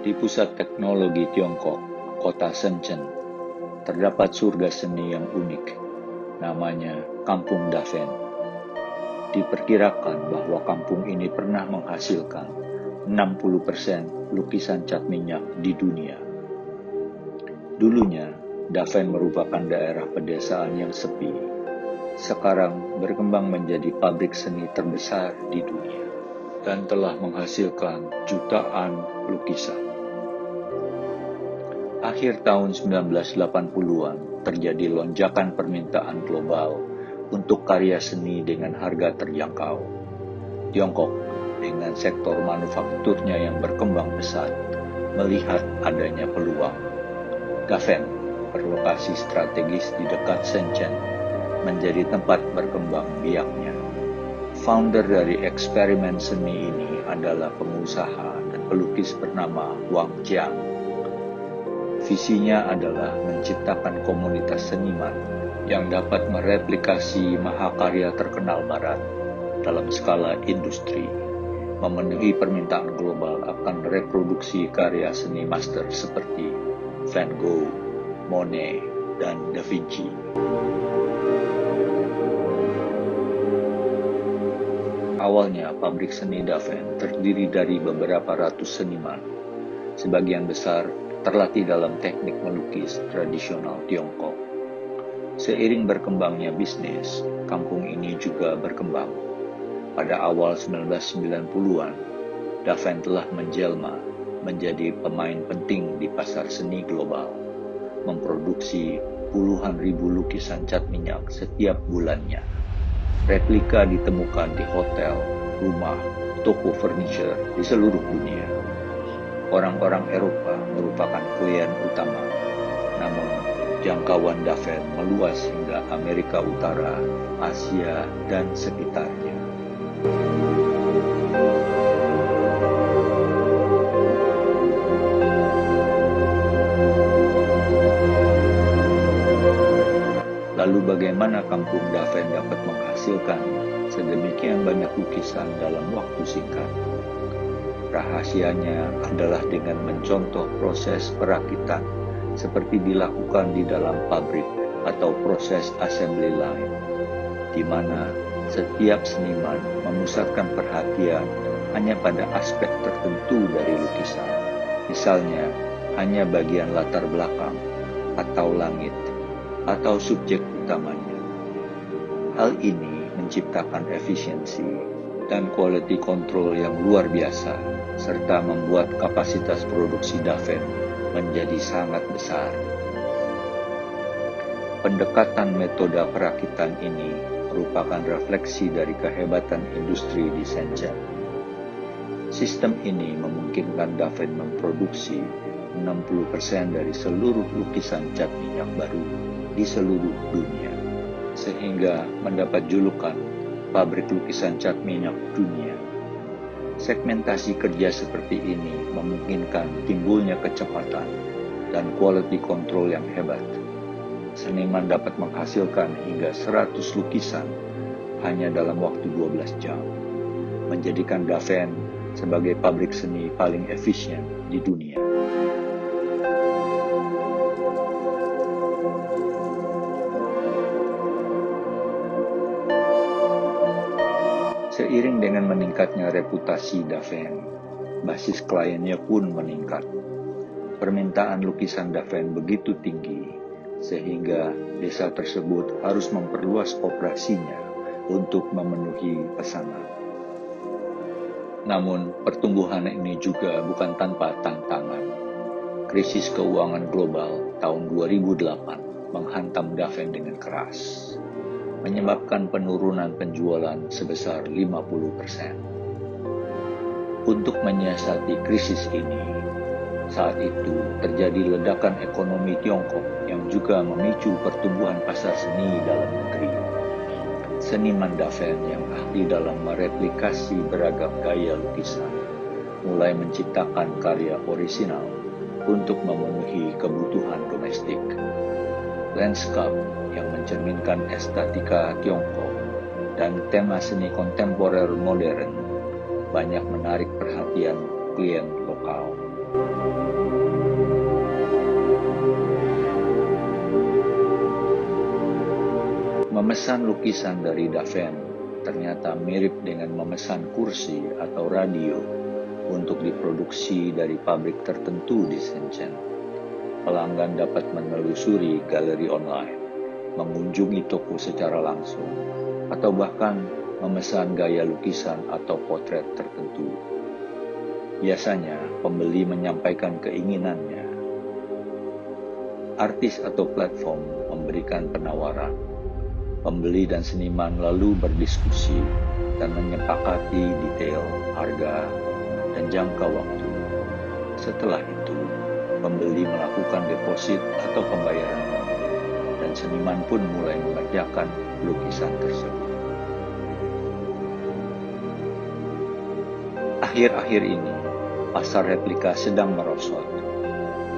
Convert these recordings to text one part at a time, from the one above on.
Di pusat teknologi Tiongkok, kota Shenzhen, terdapat surga seni yang unik, namanya Kampung Dafen. Diperkirakan bahwa kampung ini pernah menghasilkan 60% lukisan cat minyak di dunia. Dulunya, Dafen merupakan daerah pedesaan yang sepi. Sekarang berkembang menjadi pabrik seni terbesar di dunia dan telah menghasilkan jutaan lukisan. Akhir tahun 1980-an terjadi lonjakan permintaan global untuk karya seni dengan harga terjangkau. Tiongkok dengan sektor manufakturnya yang berkembang pesat melihat adanya peluang. Dafen berlokasi strategis di dekat Shenzhen menjadi tempat berkembang biaknya. Founder dari eksperimen seni ini adalah pengusaha dan pelukis bernama Wang Jiang. Visinya adalah menciptakan komunitas seniman yang dapat mereplikasi mahakarya terkenal barat dalam skala industri, memenuhi permintaan global akan reproduksi karya seni master seperti Van Gogh, Monet, dan Da Vinci. Awalnya, pabrik seni Dafen terdiri dari beberapa ratus seniman. Sebagian besar terlatih dalam teknik melukis tradisional Tiongkok. Seiring berkembangnya bisnis, kampung ini juga berkembang. Pada awal 1990-an, Dafen telah menjelma menjadi pemain penting di pasar seni global, memproduksi puluhan ribu lukisan cat minyak setiap bulannya. Replika ditemukan di hotel, rumah, toko furniture di seluruh dunia. Orang-orang Eropa merupakan klien utama, namun jangkauan Dafen meluas hingga Amerika Utara, Asia, dan sekitarnya. Lalu bagaimana kampung Dafen dapat menghasilkan sedemikian banyak lukisan dalam waktu singkat? Rahasianya adalah dengan mencontoh proses perakitan seperti dilakukan di dalam pabrik atau proses assembly line, di mana setiap seniman memusatkan perhatian hanya pada aspek tertentu dari lukisan, misalnya hanya bagian latar belakang atau langit atau subjek utamanya. Hal ini menciptakan efisiensi dan quality control yang luar biasa, serta membuat kapasitas produksi Dafen menjadi sangat besar. Pendekatan metode perakitan ini merupakan refleksi dari kehebatan industri di Shenzhen. Sistem ini memungkinkan Dafen memproduksi 60% dari seluruh lukisan cat minyak baru di seluruh dunia, sehingga mendapat julukan pabrik lukisan cat minyak dunia. Segmentasi kerja seperti ini memungkinkan timbulnya kecepatan dan quality control yang hebat. Seniman dapat menghasilkan hingga 100 lukisan hanya dalam waktu 12 jam, menjadikan Dafen sebagai pabrik seni paling efisien di dunia. Seiring dengan meningkatnya reputasi Dafen, basis kliennya pun meningkat. Permintaan lukisan Dafen begitu tinggi, sehingga desa tersebut harus memperluas operasinya untuk memenuhi pesanan. Namun, pertumbuhan ini juga bukan tanpa tantangan. Krisis keuangan global tahun 2008 menghantam Dafen dengan keras, menyebabkan penurunan penjualan sebesar 50%. Untuk menyiasati krisis ini, saat itu terjadi ledakan ekonomi Tiongkok yang juga memicu pertumbuhan pasar seni dalam negeri. Seniman Dafen yang ahli dalam mereplikasi beragam gaya lukisan mulai menciptakan karya orisinal untuk memenuhi kebutuhan domestik. Landscape yang mencerminkan estetika Tiongkok dan tema seni kontemporer modern banyak menarik perhatian klien lokal. Memesan lukisan dari Daven ternyata mirip dengan memesan kursi atau radio untuk diproduksi dari pabrik tertentu di Shenzhen. Pelanggan dapat menelusuri galeri online, mengunjungi toko secara langsung, atau bahkan memesan gaya lukisan atau potret tertentu. Biasanya, pembeli menyampaikan keinginannya. Artis atau platform memberikan penawaran. Pembeli dan seniman lalu berdiskusi dan menyepakati detail, harga, dan jangka waktu. Setelah itu, pembeli melakukan deposit atau pembayaran, dan seniman pun mulai mengerjakan lukisan tersebut. Akhir-akhir ini, pasar replika sedang merosot.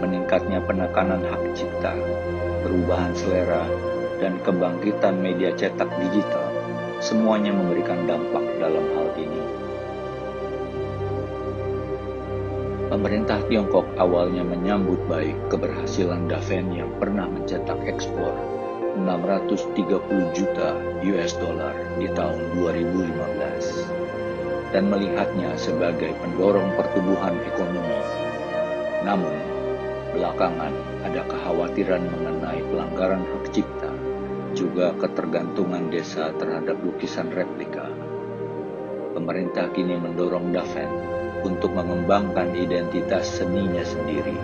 Meningkatnya penekanan hak cipta, perubahan selera, dan kebangkitan media cetak digital, semuanya memberikan dampak dalam hal ini. Pemerintah Tiongkok awalnya menyambut baik keberhasilan Daven yang pernah mencetak ekspor 630 juta US dollar di tahun 2015 dan melihatnya sebagai pendorong pertumbuhan ekonomi. Namun, belakangan ada kekhawatiran mengenai pelanggaran hak cipta, juga ketergantungan desa terhadap lukisan replika. Pemerintah kini mendorong Daven untuk mengembangkan identitas seninya sendiri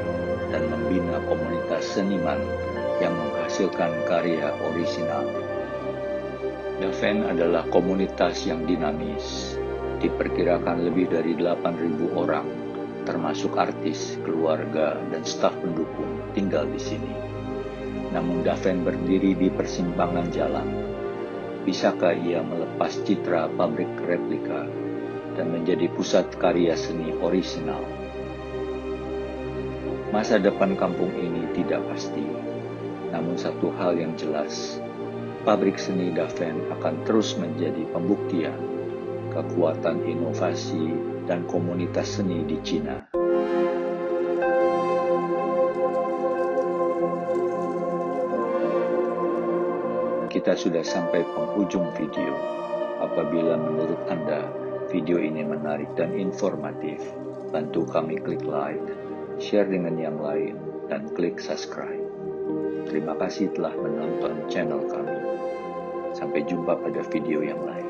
dan membina komunitas seniman yang menghasilkan karya orisinal. Daven adalah komunitas yang dinamis. Diperkirakan lebih dari 8.000 orang, termasuk artis, keluarga, dan staf pendukung tinggal di sini. Namun Daven berdiri di persimpangan jalan. Bisakah ia melepas citra pabrik replika dan menjadi pusat karya seni orisinal? Masa depan kampung ini tidak pasti. Namun satu hal yang jelas, pabrik seni Daven akan terus menjadi pembuktian kekuatan inovasi dan komunitas seni di Cina. Kita sudah sampai penghujung video. Apabila menurut Anda video ini menarik dan informatif, bantu kami klik like, share dengan yang lain, dan klik subscribe. Terima kasih telah menonton channel kami. Sampai jumpa pada video yang lain.